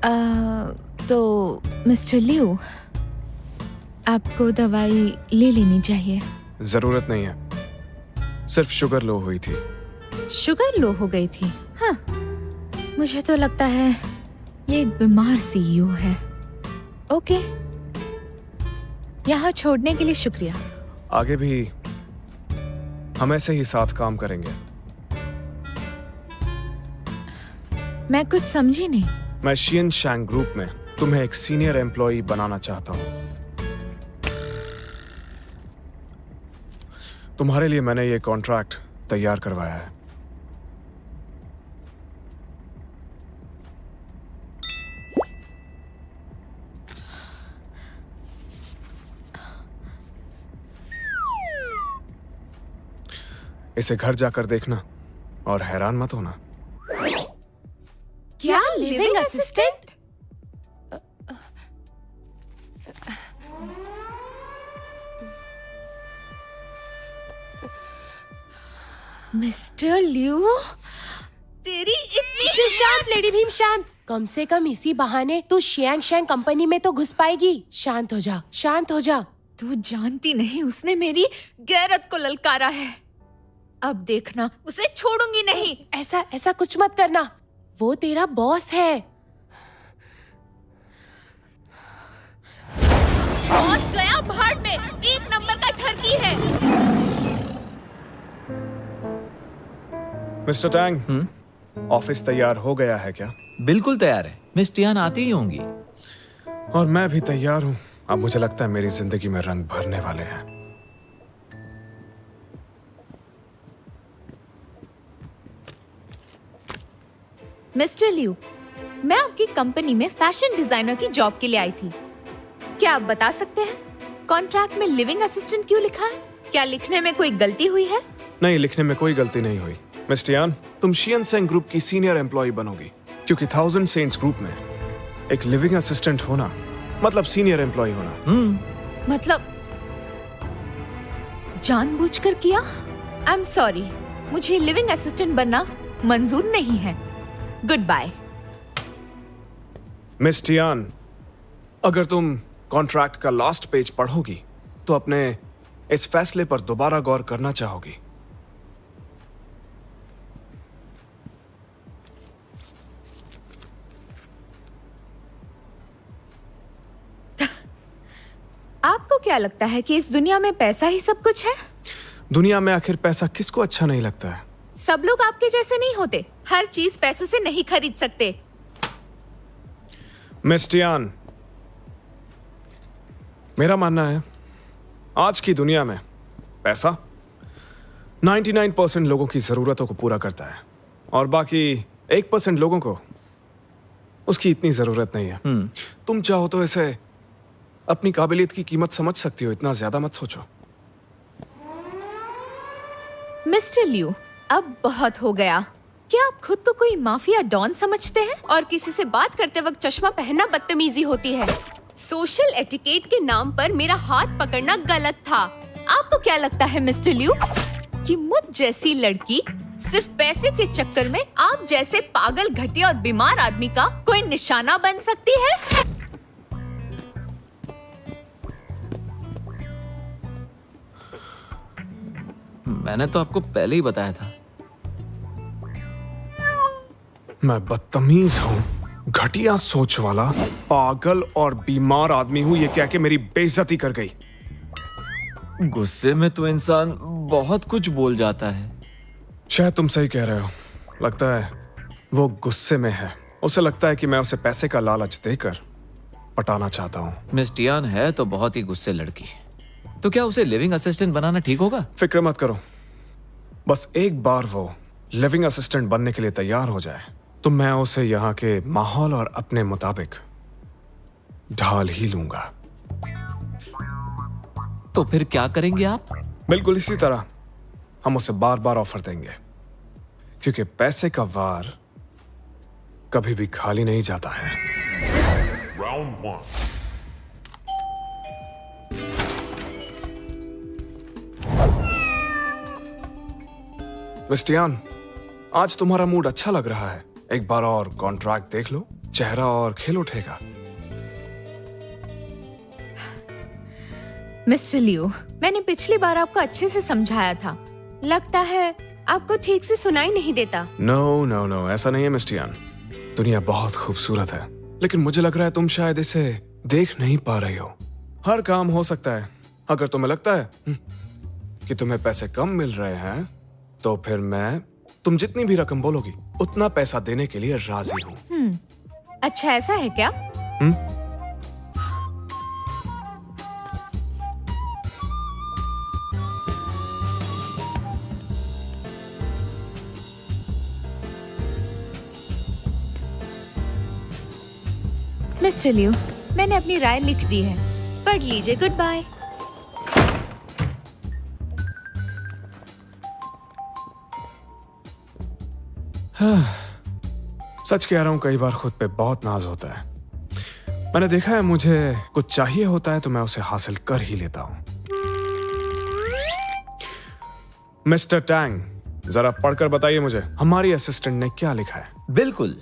तो मिस्टर लियो, आपको दवाई ले लेनी चाहिए। जरूरत नहीं है, सिर्फ शुगर लो हुई थी। शुगर लो हो गई थी? हाँ, मुझे तो लगता है ये एक बीमार सीईओ है। ओके, यहाँ छोड़ने के लिए शुक्रिया। आगे भी हम ऐसे ही साथ काम करेंगे। मैं कुछ समझी नहीं। मैं शियन शैंग ग्रुप में तुम्हें एक सीनियर एम्प्लॉय बनाना चाहता हूँ। तुम्हारे लिए मैंने ये कॉन्ट्रैक्ट तैयार करवाया है। इसे घर जाकर देखना और हैरान मत होना। क्या लिविंग असिस्टेंट? मिस्टर लियो, तेरी इतनी शांत लेडी भीम, शांत। कम से कम इसी बहाने तू शियांग शैंग कंपनी में तो घुस पाएगी। शांत हो जा, शांत हो जा। तू जानती नहीं, उसने मेरी गैरत को ललकारा है। अब देखना, उसे छोड़ूंगी नहीं। ऐसा कुछ मत करना, वो तेरा बॉस है। बॉस गया भाड़ में, एक नंबर का ठरकी है। मिस्टर टैंग, ऑफिस तैयार हो गया है क्या? बिल्कुल तैयार है, मिस टियान आती ही होंगी। और मैं भी तैयार हूँ। अब मुझे लगता है मेरी जिंदगी में रंग भरने वाले हैं। मिस्टर लियू, मैं आपकी कंपनी में फैशन डिजाइनर की जॉब के लिए आई थी। क्या आप बता सकते हैं कॉन्ट्रैक्ट में लिविंग असिस्टेंट क्यों लिखा है? क्या लिखने में कोई गलती हुई है? नहीं, लिखने में कोई गलती नहीं हुई। मिस टियान, तुम शियन शैंग ग्रुप की सीनियर एम्प्लॉय बनोगी, क्योंकि थाउजेंड सेंट्स ग्रुप में एक लिविंग असिस्टेंट होना मतलब सीनियर एम्प्लॉय होना। मतलब जानबूझकर किया? आई एम सॉरी, मुझे लिविंग असिस्टेंट बनना मंजूर नहीं है। Good bye. मिस टियान, अगर तुम कॉन्ट्रैक्ट का लास्ट पेज पढ़ोगी तो अपने इस फैसले पर दोबारा गौर करना चाहोगी। आपको क्या लगता है कि इस दुनिया में पैसा ही सब कुछ है? दुनिया में आखिर पैसा किसको अच्छा नहीं लगता है? सब लोग आपके जैसे नहीं होते। हर चीज पैसों से नहीं खरीद सकते। मिस टियान, मेरा मानना है आज की दुनिया में पैसा 99% लोगों की जरूरतों को पूरा करता है और बाकी 1% लोगों को उसकी इतनी जरूरत नहीं है। तुम चाहो तो इसे अपनी काबिलियत की कीमत समझ सकती हो, इतना ज्यादा मत सोचो। मिस्टर लियू, अब बहुत हो गया। क्या आप खुद को कोई माफिया डॉन समझते हैं? और किसी से बात करते वक्त चश्मा पहनना बदतमीजी होती है। सोशल एटिकेट के नाम पर मेरा हाथ पकड़ना गलत था। आपको क्या लगता है मिस्टर लियू कि मुझ जैसी लड़की सिर्फ पैसे के चक्कर में आप जैसे पागल, घटिया और बीमार आदमी का कोई निशाना बन सकती है? मैंने तो आपको पहले ही बताया था। मैं बदतमीज हूँ, घटिया सोच वाला, पागल और बीमार आदमी हूँ, ये कह के मेरी बेइज्जती कर गई। गुस्से में तो इंसान बहुत कुछ बोल जाता है। शायद तुम सही कह रहे हो। लगता है वो गुस्से में है। उसे लगता है कि मैं उसे पैसे का लालच देकर पटाना चाहता हूँ। मिस टियान है तो बहुत ही गुस्से लड़की, तो क्या उसे लिविंग असिस्टेंट बनाना ठीक होगा? फिक्र मत करो, बस एक बार वो लिविंग असिस्टेंट बनने के लिए तैयार हो जाए तो मैं उसे यहाँ के माहौल और अपने मुताबिक ढाल ही लूंगा। तो फिर क्या करेंगे आप? बिल्कुल इसी तरह हम उसे बार बार ऑफर देंगे, क्योंकि पैसे का वार कभी भी खाली नहीं जाता है। Round 1. मिस टियान, आज तुम्हारा मूड अच्छा लग रहा है। एक बार और कॉन्ट्रैक्ट देख लो। चेहरा और खेल उठेगा। मिस्टर लियो, मैंने पिछली बार आपको अच्छे से समझाया था। लगता है आपको ठीक से सुनाई नहीं देता। नो नो नो, ऐसा नहीं है मिस टियान। दुनिया बहुत खूबसूरत है, लेकिन मुझे लग रहा है तुम शायद इसे देख नहीं पा रही हो। हर काम हो सकता है। अगर तुम्हें लगता है कि तुम्हें पैसे कम मिल रहे हैं, तो फिर मैं तुम जितनी भी रकम बोलोगी उतना पैसा देने के लिए राजी हूँ। अच्छा, ऐसा है क्या? मिस्टर लियो, मैंने अपनी राय लिख दी है। पढ़ लीजिए। Good bye. सच कह रहा हूँ, कई बार खुद पे बहुत नाज होता है। मैंने देखा है, मुझे कुछ चाहिए होता है तो मैं उसे हासिल कर ही लेता हूँ। मिस्टर टैंग, जरा पढ़कर बताइए मुझे हमारी असिस्टेंट ने क्या लिखा है। बिल्कुल।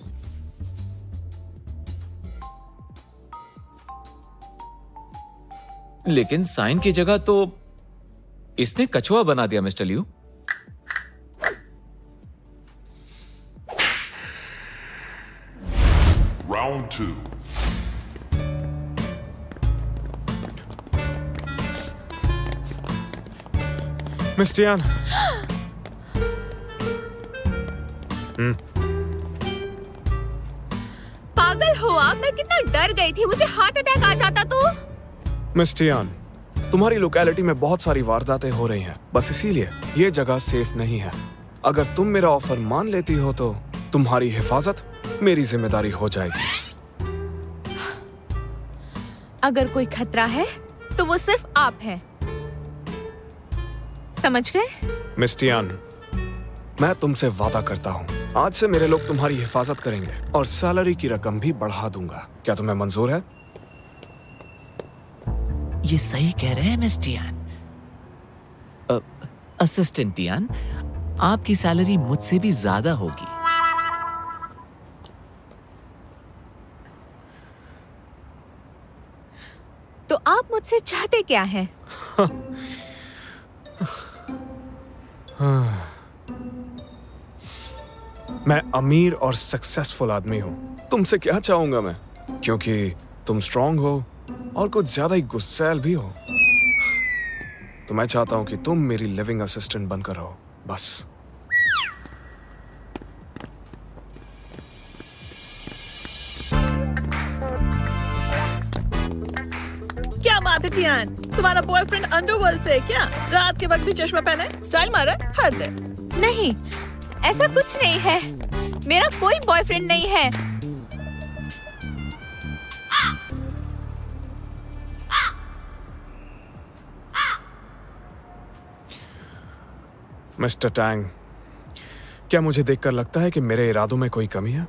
लेकिन साइन की जगह तो इसने कछुआ बना दिया mister Liu. Round 2. Miss Tian, पागल हो आप? मैं कितना डर गई थी, मुझे हार्ट अटैक आ जाता तो। मिस टियान, तुम्हारी लोकेलिटी में बहुत सारी वारदातें हो रही हैं। बस इसीलिए ये जगह सेफ नहीं है। अगर तुम मेरा ऑफर मान लेती हो तो तुम्हारी हिफाजत मेरी जिम्मेदारी हो जाएगी। अगर कोई खतरा है तो वो सिर्फ आप हैं। समझ गए? मिस टियान, मैं तुमसे वादा करता हूँ, आज से मेरे लोग तुम्हारी हिफाजत करेंगे और सैलरी की रकम भी बढ़ा दूंगा। क्या तुम्हें मंजूर है? ये सही कह रहे हैं मिस टियान। असिस्टेंट टियान, आपकी सैलरी मुझसे भी ज्यादा होगी। तो आप मुझसे चाहते क्या हैं? मैं अमीर और सक्सेसफुल आदमी हूँ। तुमसे क्या चाहूंगा मैं? क्योंकि तुम स्ट्रांग हो और कुछ ज्यादा ही गुस्सैल भी हो। तो मैं चाहता हूँ कि तुम मेरी लिविंग असिस्टेंट बनकर रहो, बस। क्या बात है टियान, तुम्हारा बॉयफ्रेंड अंडरवर्ल्ड से है क्या? रात के वक्त भी चश्मा पहना है, स्टाइल मारा है, हद है। नहीं, ऐसा कुछ नहीं है। मेरा कोई बॉयफ्रेंड नहीं है। मिस्टर टैंग, क्या मुझे देखकर लगता है कि मेरे इरादों में कोई कमी है?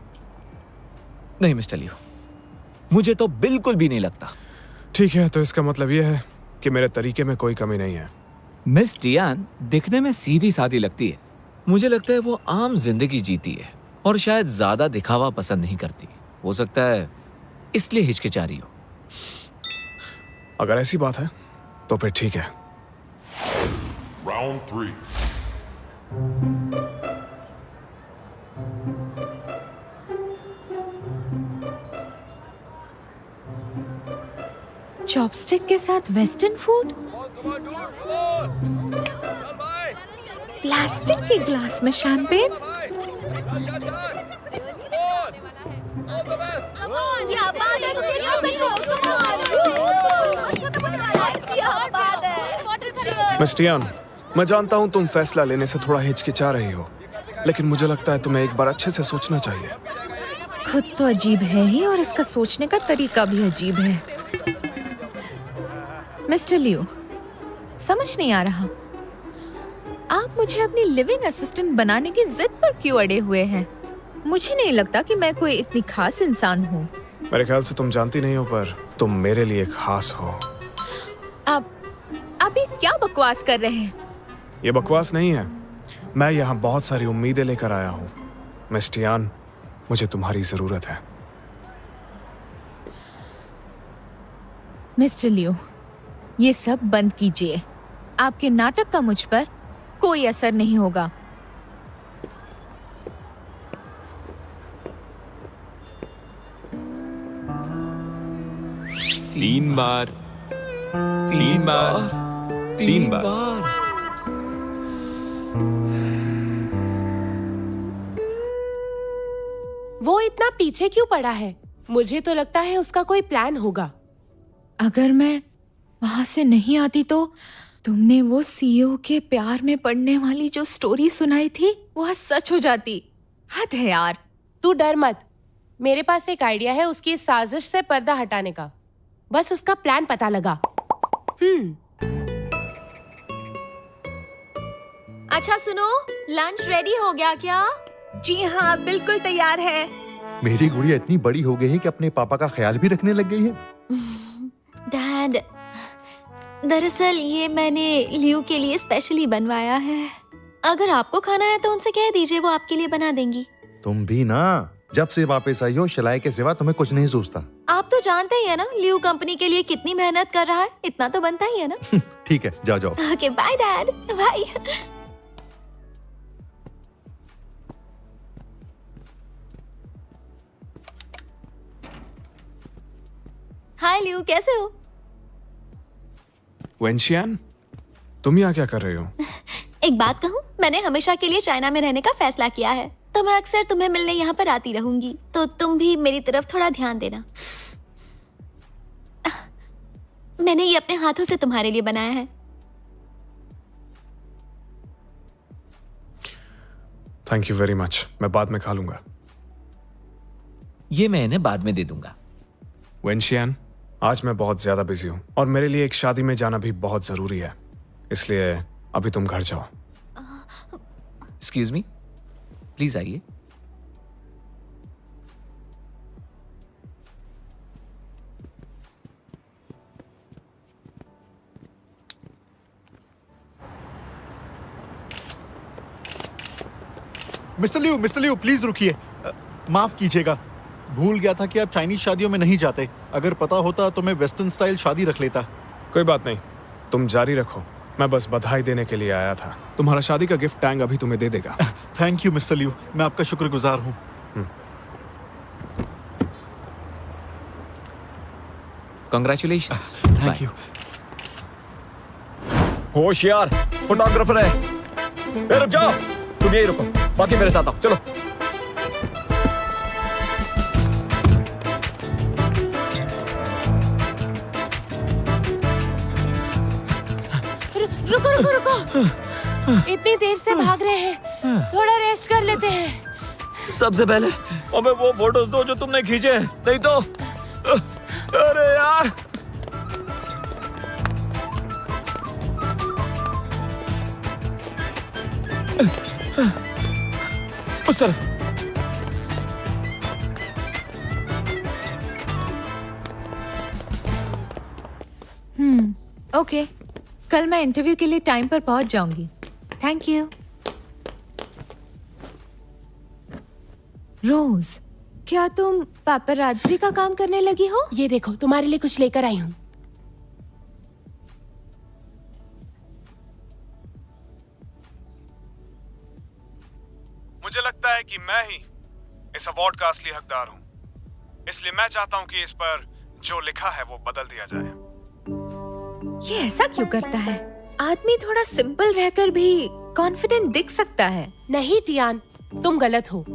नहीं मिस्टर लियू, मुझे तो बिल्कुल भी नहीं लगता। ठीक है, तो इसका मतलब यह है कि मेरे तरीके में कोई कमी नहीं है। मिस टियान दिखने में सीधी सादी लगती है। मुझे लगता है वो आम जिंदगी जीती है और शायद ज्यादा दिखावा पसंद नहीं करती। हो सकता है इसलिए हिचकिचा रही हो। अगर ऐसी बात है तो फिर ठीक है। Round 3. चॉपस्टिक के साथ वेस्टर्न फूड, प्लास्टिक के ग्लास में शैंपेन। क्या बात है, तुम क्या सही हो? क्या बात है? मिस टियान, मैं जानता हूं तुम फैसला लेने से थोड़ा हिचकिचा रही हो, लेकिन मुझे लगता है तुम्हें एक बार अच्छे से सोचना चाहिए। खुद तो अजीब है ही और इसका सोचने का तरीका भी अजीब है। मिस्टर लियो, समझ नहीं आ रहा, आप मुझे अपनी लिविंग असिस्टेंट बनाने की जिद पर क्यों अड़े हुए हैं? मुझे नहीं लगता कि मैं कोई इतनी खास इंसान हूँ। मेरे ख्याल से तुम जानती नहीं हो, पर तुम मेरे लिए खास हो। आप ये क्या बकवास कर रहे हैं? ये बकवास नहीं है, मैं यहाँ बहुत सारी उम्मीदें लेकर आया हूँ। मिस टियान, मुझे तुम्हारी जरूरत है। मिस्टर लियो, ये सब बंद कीजिए। आपके नाटक का मुझ पर कोई असर नहीं होगा। तीन बार। वो इतना पीछे क्यों पड़ा है? मुझे तो लगता है उसका कोई प्लान होगा। अगर मैं वहां से नहीं आती तो तुमने वो सीईओ के प्यार में पड़ने वाली जो स्टोरी सुनाई थी वो आज सच हो जाती। हद है यार। तू डर मत, मेरे पास एक आइडिया है उसकी इस साजिश से पर्दा हटाने का। बस उसका प्लान पता लगा। अच्छा सुनो, लंच रेडी हो गया क्या? जी हाँ, बिल्कुल तैयार है। मेरी गुड़िया इतनी बड़ी हो गई है कि अपने पापा का ख्याल भी रखने लग गई है। डैड, दरअसल ये मैंने लियो के लिए स्पेशली बनवाया है। अगर आपको खाना है तो उनसे कह दीजिए, वो आपके लिए बना देंगी। तुम भी ना, जब से वापस आई हो शलाई के सिवा तुम्हें कुछ नहीं सोचता। आप तो जानते ही है ना लियो कंपनी के लिए कितनी मेहनत कर रहा है, इतना तो बनता ही है ना। ठीक है, जाओ जाओ। Okay bye dad, bye. Hi Leo, कैसे हो? वेंशियान, तुम यहाँ क्या कर रही हो? एक बात कहूँ, मैंने हमेशा के लिए चाइना में रहने का फैसला किया है, तो मैं अक्सर तुम्हें मिलने यहाँ पर आती रहूंगी, तो तुम भी मेरी तरफ थोड़ा ध्यान देना। मैंने ये अपने हाथों से तुम्हारे लिए बनाया है। Thank you very much. मैं बाद में खा लूंगा। ये मैं इन्हें बाद में दे दूंगा। वेंशियान, आज मैं बहुत ज्यादा बिजी हूँ और मेरे लिए एक शादी में जाना भी बहुत जरूरी है, इसलिए अभी तुम घर जाओ। एक्सक्यूज मी, प्लीज आइए। मिस्टर लियो प्लीज रुकिए। माफ कीजिएगा, भूल गया था कि आप चाइनीज शादियों में नहीं जाते। अगर पता होता तो मैं वेस्टर्न स्टाइल शादी रख लेता। कोई बात नहीं, तुम जारी रखो। मैं बस बधाई देने के लिए आया था। तुम्हारा शादी का गिफ्ट टैंग अभी तुम्हें दे देगा। थैंक यू मिस्टर लियो, मैं आपका शुक्रगुजार हूँ। कंग्रेचुलेशंस। Thank you. होशियार, फोटोग्राफर है। रुक जाओ, तुम यही रुको, बाकी मेरे साथ आओ। चलो। रुको रुको रुको, इतनी देर से भाग रहे हैं, थोड़ा रेस्ट कर लेते हैं। सबसे पहले हमें वो फोटोज दो जो तुमने खींचे, नहीं तो अरे यार। उस तरफ। ओके, कल मैं इंटरव्यू के लिए टाइम पर पहुंच जाऊंगी। Thank you. रोज, क्या तुम पापराज़ी का काम करने लगी हो? ये देखो, तुम्हारे लिए कुछ लेकर आई हूँ। मुझे लगता है कि मैं ही इस अवार्ड का असली हकदार हूँ, इसलिए मैं चाहता हूँ कि इस पर जो लिखा है वो बदल दिया जाए। ये ऐसा क्यों करता है? आदमी थोड़ा सिंपल रहकर भी कॉन्फिडेंट दिख सकता है। नहीं टियान, तुम गलत हो।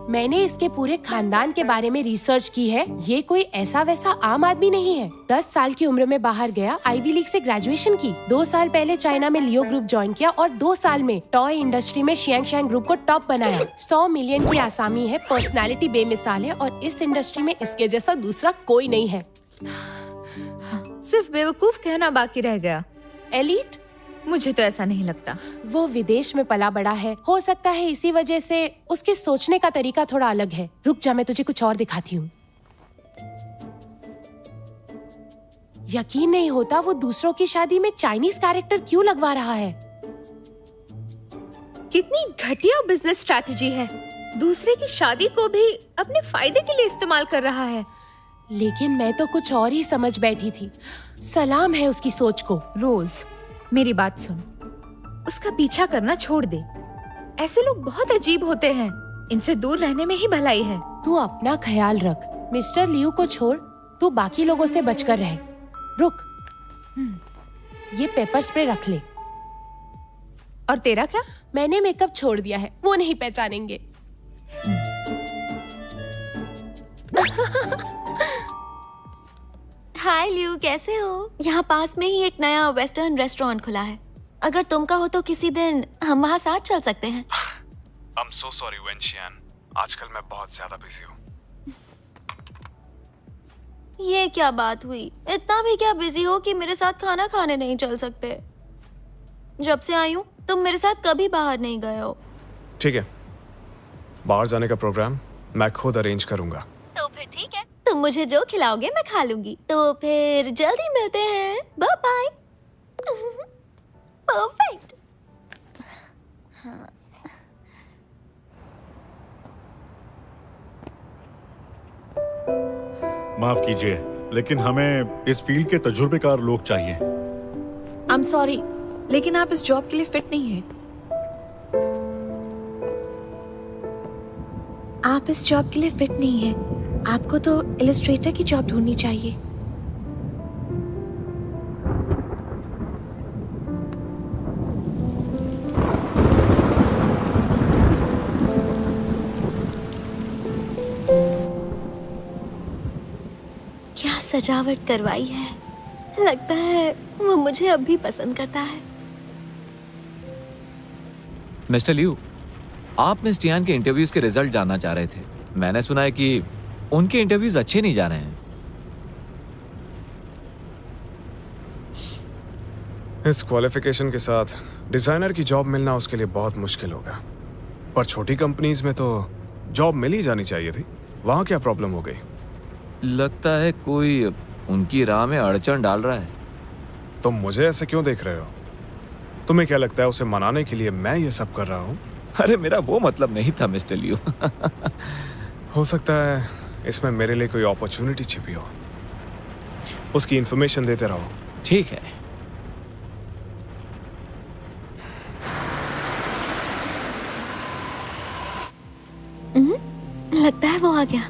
मैंने इसके पूरे खानदान के बारे में रिसर्च की है। ये कोई ऐसा वैसा आम आदमी नहीं है। 10 साल की उम्र में बाहर गया, आईवी लीग से ग्रेजुएशन की। 2 साल पहले चाइना में लियो ग्रुप ज्वाइन किया और 2 साल में टॉय इंडस्ट्री में शियांगशैंग ग्रुप को टॉप बनाया। 100 मिलियन की आसामी है, पर्सनालिटी बेमिसाल है और इस इंडस्ट्री में इसके जैसा दूसरा कोई नहीं है। सिर्फ बेवकूफ कहना बाकी रह गया। एलीट? मुझे तो ऐसा नहीं लगता। वो विदेश में पला बड़ा है, हो सकता है इसी वजह से उसके सोचने का तरीका थोड़ा अलग है। रुक जा, मैं तुझे कुछ और दिखाती हूँ। यकीन नहीं होता वो दूसरों की शादी में चाइनीज कैरेक्टर क्यों लगवा रहा है। कितनी घटिया बिजनेस स्ट्रैटेजी है। दूसरे की शादी को भी अपने फायदे के लिए इस्तेमाल कर रहा है। लेकिन मैं तो कुछ और ही समझ बैठी थी। सलाम है उसकी सोच को। रोज, मेरी बात सुन, उसका पीछा करना छोड़ दे। ऐसे लोग बहुत अजीब होते हैं, इनसे दूर रहने में ही भलाई है। तू अपना ख्याल रख। मिस्टर लियू को छोड़, तू बाकी लोगों से बचकर रह। रुक, ये पेपर स्प्रे रख ले। और तेरा क्या? मैंने मेकअप छोड़ दिया है, वो नहीं पहचानेंगे। हाय लियू, कैसे हो? यहाँ पास में ही एक नया वेस्टर्न रेस्टोरेंट खुला है। अगर तुम कहो तो किसी दिन हम वहाँ साथ चल सकते हैं। I'm so sorry वेंशियान, आजकल मैं बहुत ज्यादा बिजी हूँ। ये क्या बात हुई? इतना भी क्या बिजी हो कि मेरे साथ खाना खाने नहीं चल सकते? जब से आई हूँ तुम मेरे साथ कभी बाहर नहीं गए हो। ठीक है, बाहर जाने का प्रोग्राम मैं खुद अरेंज करूंगा। तो फिर ठीक है, तुम मुझे जो खिलाओगे मैं खा लूंगी। तो फिर जल्दी मिलते हैं। Bye bye. परफेक्ट। माफ कीजिए, लेकिन हमें इस फील्ड के तजुर्बेकार लोग चाहिए। आई एम सॉरी, लेकिन आप इस जॉब के लिए फिट नहीं हैं। आप इस जॉब के लिए फिट नहीं हैं। आपको तो इलस्ट्रेटर की जॉब ढूंढनी चाहिए। क्या सजावट करवाई है। लगता है वो मुझे अब भी पसंद करता है। मिस्टर लियू, आप मिस टियान के इंटरव्यूज के रिजल्ट जानना चाह रहे थे। मैंने सुना है कि उनके इंटरव्यूज अच्छे नहीं जा रहे हैं। इस क्वालिफिकेशन के साथ डिजाइनर की जॉब मिलना उसके लिए बहुत मुश्किल होगा। पर छोटी कंपनीज में तो जॉब मिल ही जानी चाहिए थी। वहां क्या प्रॉब्लम हो गई? लगता है कोई उनकी राह में अड़चन डाल रहा है। तुम मुझे ऐसे क्यों देख रहे हो? तुम्हें क्या लगता है उसे मनाने के लिए मैं ये सब कर रहा हूँ? अरे मेरा वो मतलब नहीं था मिस्टर लियू। हो सकता है इसमें मेरे लिए कोई अपॉर्चुनिटी छिपी हो। उसकी इंफॉर्मेशन देते रहो। ठीक है। लगता है वो आ गया।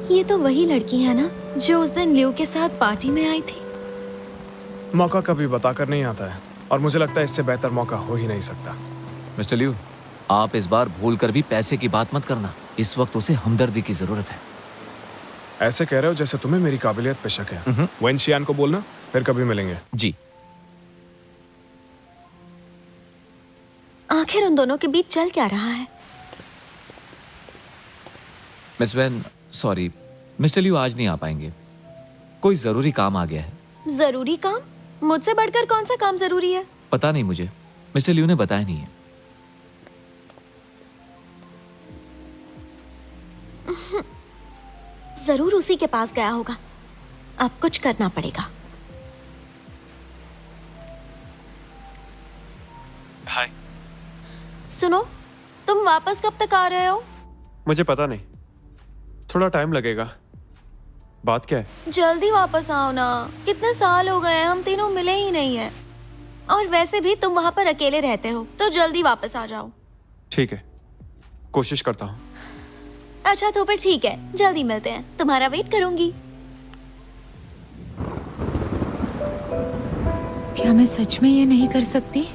ये तो वही लड़की है ना जो उस दिन लियू के साथ पार्टी में आई थी। मौका कभी बताकर नहीं आता है, और मुझे लगता है इससे बेहतर मौका हो ही नहीं सकता। मिस्टर लियू, आप इस बार भूलकर भी पैसे की बात मत करना। इस वक्त उसे हमदर्दी की जरूरत है। ऐसे कह रहे हो जैसे तुम्हें मेरी काबिलियत पे शक है। वेंशियान को बोलना, फिर कभी मिलेंगे। जी। आखिर उन दोनों के बीच चल क्या रहा है? Miss when, sorry, mister Liu आज नहीं आ पाएंगे। कोई जरूरी काम आ गया है। जरूरी काम? मुझसे बढ़कर कौन सा काम जरूरी है? पता नहीं मुझे, मिस्टर लियू ने बताया नहीं है। जरूर उसी के पास गया होगा। अब कुछ करना पड़ेगा। हाय। सुनो, तुम वापस कब तक आ रहे हो? मुझे पता नहीं, थोड़ा टाइम लगेगा। बात क्या है? जल्दी वापस आओ ना। कितने साल हो गए हम तीनों मिले ही नहीं है। और वैसे भी तुम वहां पर अकेले रहते हो, तो जल्दी वापस आ जाओ। ठीक है, कोशिश करता हूँ। अच्छा तो फिर ठीक है, जल्दी मिलते हैं। तुम्हारा वेट करूंगी। क्या मैं सच में ये नहीं कर सकती?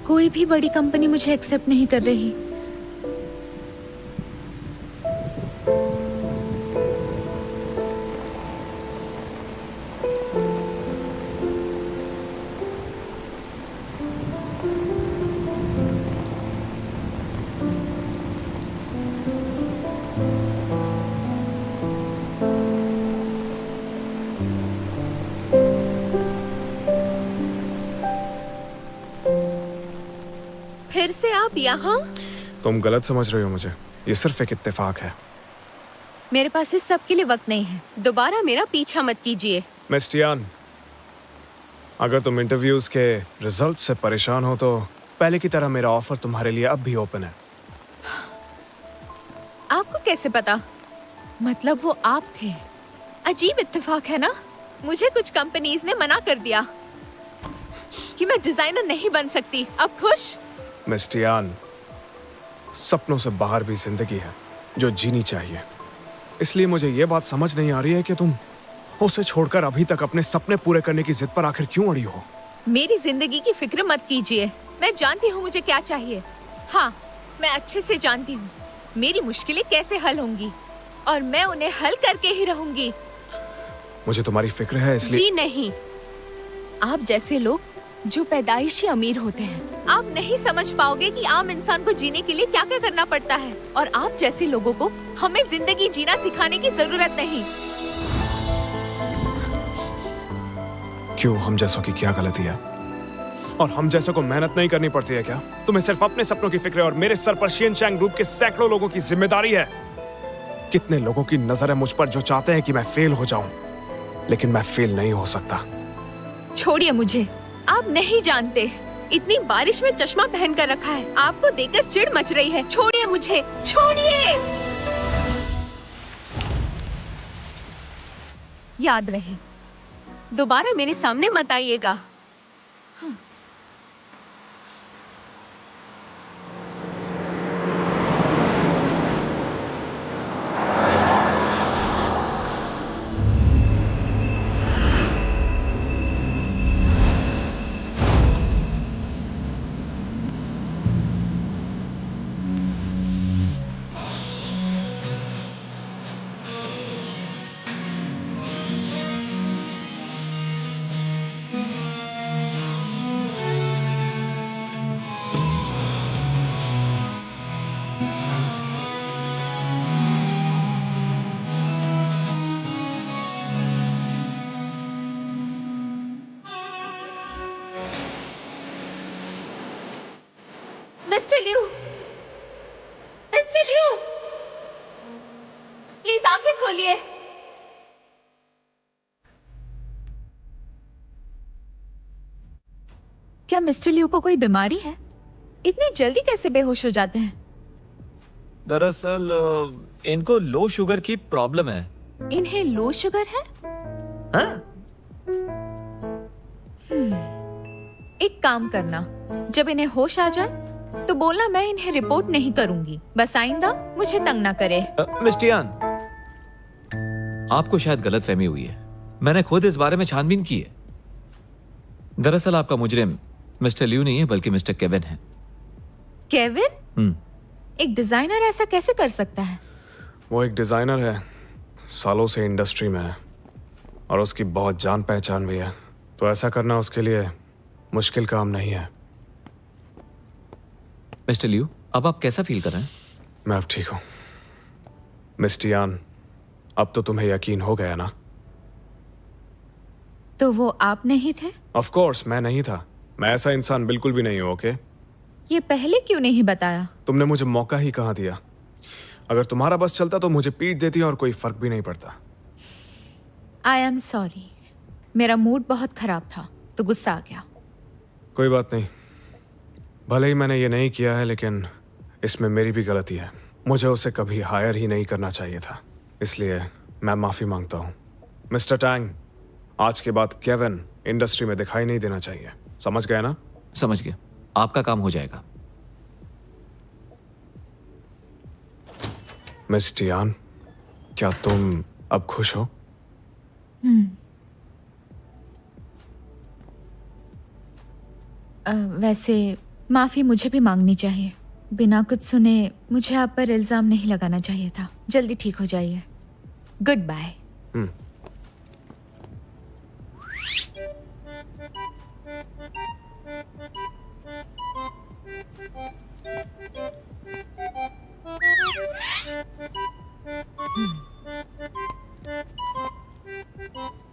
कोई भी बड़ी कंपनी मुझे एक्सेप्ट नहीं कर रही। फिर से आप यहाँ? तुम गलत समझ रहे हो मुझे। ये सिर्फ एक इत्तेफाक है। मेरे पास इस सब के लिए वक्त नहीं है। दोबारा मेरा पीछा मत कीजिए। मिस टियान, अगर तुम इंटरव्यूज के रिजल्ट से परेशान हो तो पहले की तरह मेरा ऑफर तुम्हारे लिए अब भी ओपन है। आपको कैसे पता? मतलब वो आप थे। अजीब इत्तेफाक है ना। मुझे कुछ कंपनीज ने मना कर दिया कि मैं डिजाइनर नहीं बन सकती। अब खुश? मिस टियान, सपनों से बाहर भी जिंदगी है जो जीनी चाहिए। इसलिए मुझे ये बात समझ नहीं आ रही है कि तुम उसे छोड़कर अभी तक अपने सपने पूरे करने की जिद पर आखिर क्यों अड़ी हो। मेरी जिंदगी की फिक्र मत कीजिए। मैं जानती हूँ मुझे क्या चाहिए। हाँ, मैं अच्छे से जानती हूँ मेरी मुश्किलें कैसे हल होंगी और मैं उन्हें हल करके ही रहूंगी। मुझे तुम्हारी फिक्र है इसलिए। जी नहीं, आप जैसे लोग जो पैदाइशी अमीर होते हैं, आप नहीं समझ पाओगे कि आम इंसान को जीने के लिए क्या क्या करना पड़ता है। और आप जैसे लोगों को हमें जिंदगी जीना सिखाने की जरूरत नहीं। क्यों? हम जैसों की क्या गलती है? और हम जैसों को मेहनत नहीं करनी पड़ती है क्या? तुम्हें सिर्फ अपने सपनों की फिक्र है और मेरे सर पर शिनचैंग ग्रुप के सैकड़ों लोगों की जिम्मेदारी है। कितने लोगों की नजर है मुझ पर जो चाहते हैं कि मैं फेल हो जाऊं, लेकिन मैं फेल नहीं हो सकता। छोड़िए मुझे, आप नहीं जानते। इतनी बारिश में चश्मा पहन कर रखा है, आपको देखकर चिढ़ मच रही है। छोड़िए मुझे, छोड़िए। याद रहे, दोबारा मेरे सामने मत आइएगा। Mister Liu, mister Liu, please आंखें खोलिए। क्या मिस्टर लियू को कोई बीमारी है? इतनी जल्दी कैसे बेहोश हो जाते हैं? दरअसल इनको लो शुगर की प्रॉब्लम है। इन्हें लो शुगर है? हाँ? एक काम करना, जब इन्हें होश आ जाए तो बोलना मैं इन्हें रिपोर्ट नहीं करूंगी। बस आइंदा मुझे तंग ना करे। मिस टियान, आपको शायद गलतफहमी हुई है। मैंने खुद इस बारे में छानबीन की है। दरअसल आपका मुजरिम मिस्टर लियू नहीं है बल्कि मिस्टर केविन है। केविन? एक डिजाइनर ऐसा कैसे कर सकता है? वो एक डिजाइनर है, सालों से इंडस्ट्री में है और उसकी बहुत जान पहचान भी है, तो ऐसा करना उसके लिए मुश्किल काम नहीं है। मिस्टर लियू, अब आप कैसा फील कर रहे हैं? मैं अब ठीक हूं। मिस टियान, अब तो तुम्हें यकीन हो गया ना? तो वो आप नहीं थे? ऑफ कोर्स मैं नहीं था। मैं ऐसा इंसान बिल्कुल भी नहीं हूं। ओके, ये पहले क्यों नहीं बताया? तुमने मुझे मौका ही कहाँ दिया। अगर तुम्हारा बस चलता तो मुझे पीट देती और कोई फर्क भी नहीं पड़ता। आई एम सॉरी, मेरा मूड बहुत खराब था तो गुस्सा आ गया। कोई बात नहीं, भले ही मैंने ये नहीं किया है लेकिन इसमें मेरी भी गलती है। मुझे उसे कभी हायर ही नहीं करना चाहिए था, इसलिए मैं माफी मांगता हूँ। मिस्टर टैंग, आज के बाद केविन इंडस्ट्री में दिखाई नहीं देना चाहिए। समझ गए ना? समझ गया, आपका काम हो जाएगा। मिस टियान, क्या तुम अब खुश हो? वैसे माफी मुझे भी मांगनी चाहिए। बिना कुछ सुने मुझे आप पर इल्जाम नहीं लगाना चाहिए था। जल्दी ठीक हो जाइए। Goodbye.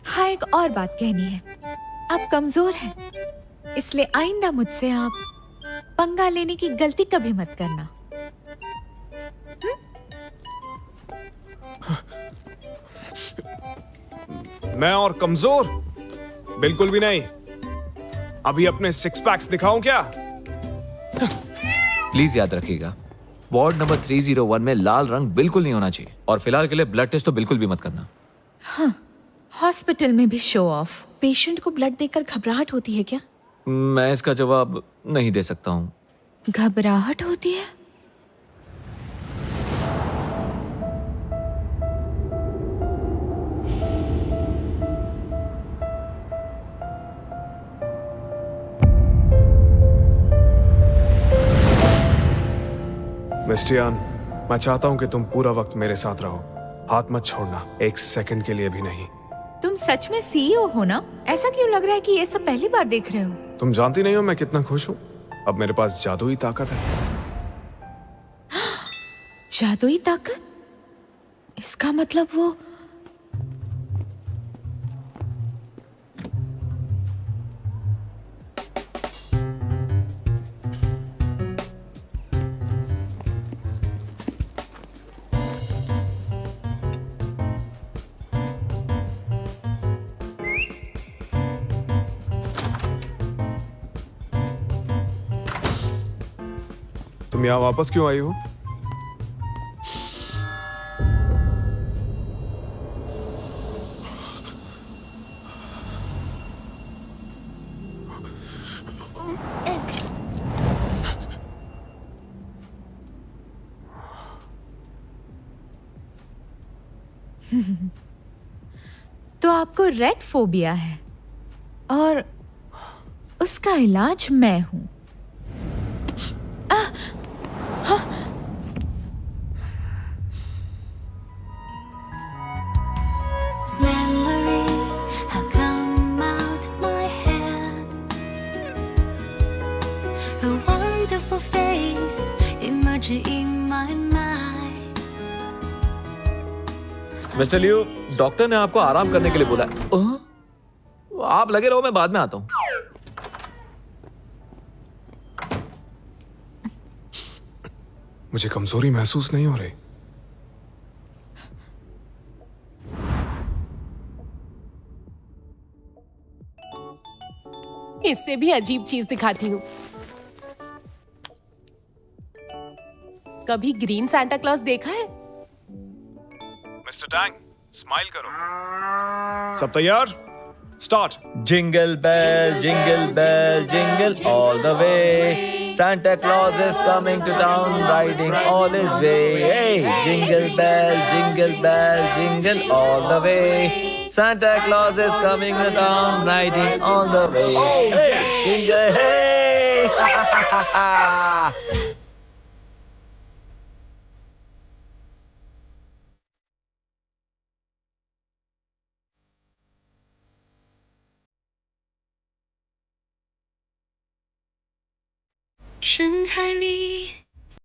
हाँ, एक और बात कहनी है। आप कमजोर हैं, इसलिए आइंदा मुझसे आप पंगा लेने की गलती कभी मत करना। मैं और कमजोर? बिल्कुल भी नहीं। अभी अपने सिक्स पैक्स दिखाऊं क्या? प्लीज याद रखिएगा, वार्ड नंबर 301 में लाल रंग बिल्कुल नहीं होना चाहिए। और फिलहाल के लिए ब्लड टेस्ट तो बिल्कुल भी मत करना। हाँ, हॉस्पिटल में भी शो ऑफ। पेशेंट को ब्लड देखकर घबराहट होती है क्या? मैं इसका जवाब नहीं दे सकता हूँ। घबराहट होती है? मिस्टियान, मैं चाहता हूं कि तुम पूरा वक्त मेरे साथ रहो। हाथ मत छोड़ना, एक सेकंड के लिए भी नहीं। तुम सच में सीईओ हो ना? ऐसा क्यों लग रहा है कि ये सब पहली बार देख रहे हो? तुम जानती नहीं हो मैं कितना खुश हूं। अब मेरे पास जादुई ताकत है। जादुई ताकत? इसका मतलब वो तुम यहाँ वापस क्यों आई हो? तो आपको रेड फोबिया है और उसका इलाज मैं हूं। मिस्टर लियो, डॉक्टर ने आपको आराम करने के लिए बोला है। आप लगे रहो, मैं बाद में आता हूँ। मुझे कमजोरी महसूस नहीं हो रही। इससे भी अजीब चीज दिखाती हूँ। कभी ग्रीन सांता क्लॉज देखा है? मिस्टर टैंग, स्माइल करो। सब तैयार? Start. Jingle bell jingle all the way, Santa Claus is coming to town riding all his way. Hey, jingle bell jingle all the way, Santa Claus is coming to town riding all the way. Hey, jingle hey.